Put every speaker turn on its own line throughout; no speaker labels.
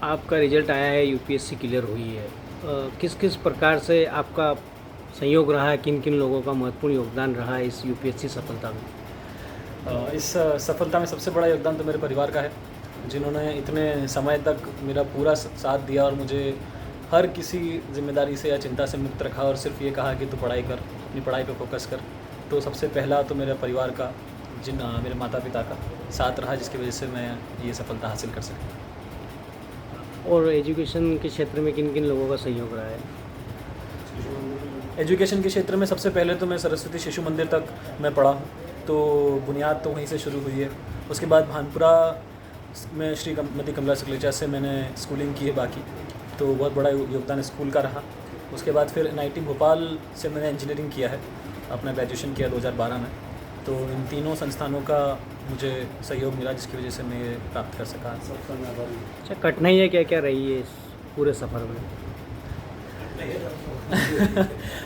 आपका रिजल्ट आया है, यूपीएससी क्लियर हुई है। किस किस प्रकार से आपका संयोग रहा है, किन किन लोगों का महत्वपूर्ण योगदान रहा है इस यूपीएससी सफलता में?
इस सफलता में सबसे बड़ा योगदान तो मेरे परिवार का है, जिन्होंने इतने समय तक मेरा पूरा साथ दिया और मुझे हर किसी ज़िम्मेदारी से या चिंता से मुक्त रखा और सिर्फ़ ये कहा कि तू पढ़ाई कर, अपनी पढ़ाई पे फ़ोकस कर। तो सबसे पहला तो मेरे परिवार का, मेरे माता-पिता का साथ रहा, जिसकी वजह से मैं ये सफलता हासिल कर सका।
और एजुकेशन के क्षेत्र में किन किन लोगों का सहयोग रहा है?
एजुकेशन के क्षेत्र में सबसे पहले तो मैं सरस्वती शिशु मंदिर तक मैं पढ़ा हूँ, तो बुनियाद तो वहीं से शुरू हुई है। उसके बाद भानपुरा में श्री मती कमला सकलेचा से मैंने स्कूलिंग की है बाकी, तो बहुत बड़ा योगदान स्कूल का रहा। उसके बाद फिर एनआईटी भोपाल से मैंने इंजीनियरिंग किया है, अपना ग्रेजुएशन किया 2012 में। तो इन तीनों संस्थानों का मुझे सहयोग मिला, जिसकी वजह से मैं ये प्राप्त कर सका।
अच्छा, कठिनाइयाँ क्या क्या रही है इस पूरे सफ़र में?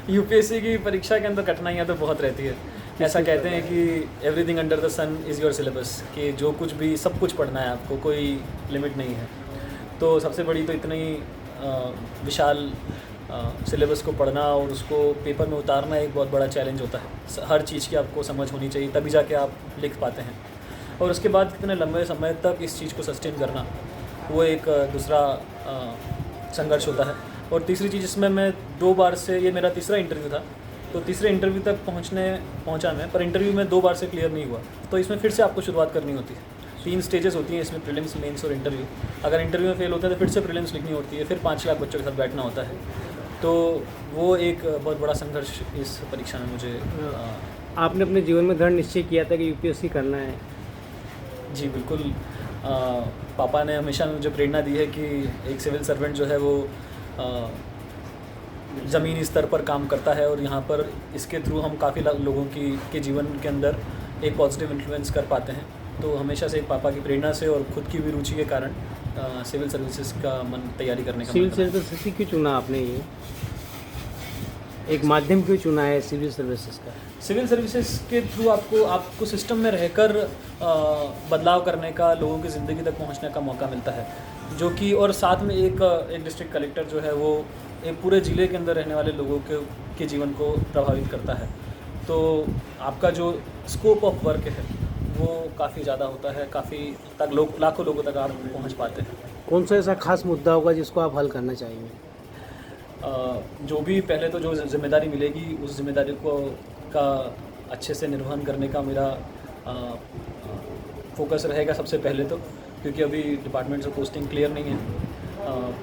यूपीएससी की परीक्षा के अंदर कठिनाइयाँ तो बहुत रहती है। ऐसा कहते हैं कि everything under the sun is your syllabus, कि जो कुछ भी सब कुछ पढ़ना है आपको, कोई लिमिट नहीं है। तो सबसे बड़ी तो इतनी विशाल सिलेबस को पढ़ना और उसको पेपर में उतारना एक बहुत बड़ा चैलेंज होता है। हर चीज़ की आपको समझ होनी चाहिए, तभी जाके आप लिख पाते हैं। और उसके बाद इतने लंबे समय तक इस चीज़ को सस्टेन करना, वो एक दूसरा संघर्ष होता है। और तीसरी चीज़, इसमें मैं 2 बार से, ये मेरा तीसरा इंटरव्यू था, तो तीसरे इंटरव्यू तक पहुंचा मैं, पर इंटरव्यू में 2 बार से क्लियर नहीं हुआ। तो इसमें फिर से आपको शुरुआत करनी होती है। 3 स्टेजेस होती हैं इसमें, प्रीलिम्स, मेंस और इंटरव्यू। अगर इंटरव्यू में फेल होता है तो फिर से प्रीलिम्स लिखनी होती है, फिर 5 लाख बच्चों के साथ बैठना होता है। तो वो एक बहुत बड़ा संघर्ष इस परीक्षा में मुझे
आपने अपने जीवन में दृढ़ निश्चय किया था कि यूपीएससी करना है?
जी बिल्कुल। पापा ने हमेशा मुझे प्रेरणा दी है कि एक सिविल सर्वेंट जो है वो ज़मीनी स्तर पर काम करता है, और यहाँ पर इसके थ्रू हम काफ़ी लोगों के जीवन के अंदर एक पॉजिटिव इन्फ्लुएंस कर पाते हैं। तो हमेशा से एक पापा की प्रेरणा से और ख़ुद की भी रुचि के कारण सिविल सर्विसेज का तैयारी करने का
सिविल सर्विसेज क्यों चुना आपने? ये एक माध्यम क्यों चुना है सिविल सर्विसेज का?
सिविल सर्विसेज के थ्रू आपको सिस्टम में रहकर बदलाव करने का, लोगों की ज़िंदगी तक पहुंचने का मौका मिलता है, जो कि, और साथ में एक डिस्ट्रिक्ट कलेक्टर जो है वो एक पूरे ज़िले के अंदर रहने वाले लोगों के जीवन को प्रभावित करता है। तो आपका जो स्कोप ऑफ वर्क है वो काफ़ी ज़्यादा होता है, काफ़ी तक लाखों लोगों तक आप पहुँच पाते हैं।
कौन सा ऐसा खास मुद्दा होगा जिसको आप हल करना चाहेंगे?
जो भी पहले तो जो जिम्मेदारी मिलेगी, उस जिम्मेदारी का अच्छे से निर्वहन करने का मेरा फोकस रहेगा सबसे पहले तो, क्योंकि अभी डिपार्टमेंट से पोस्टिंग क्लियर नहीं है।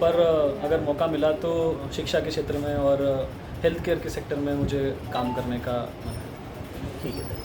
पर अगर मौका मिला तो शिक्षा के क्षेत्र में और हेल्थ केयर के सेक्टर में मुझे काम करने का मन है।
ठीक है।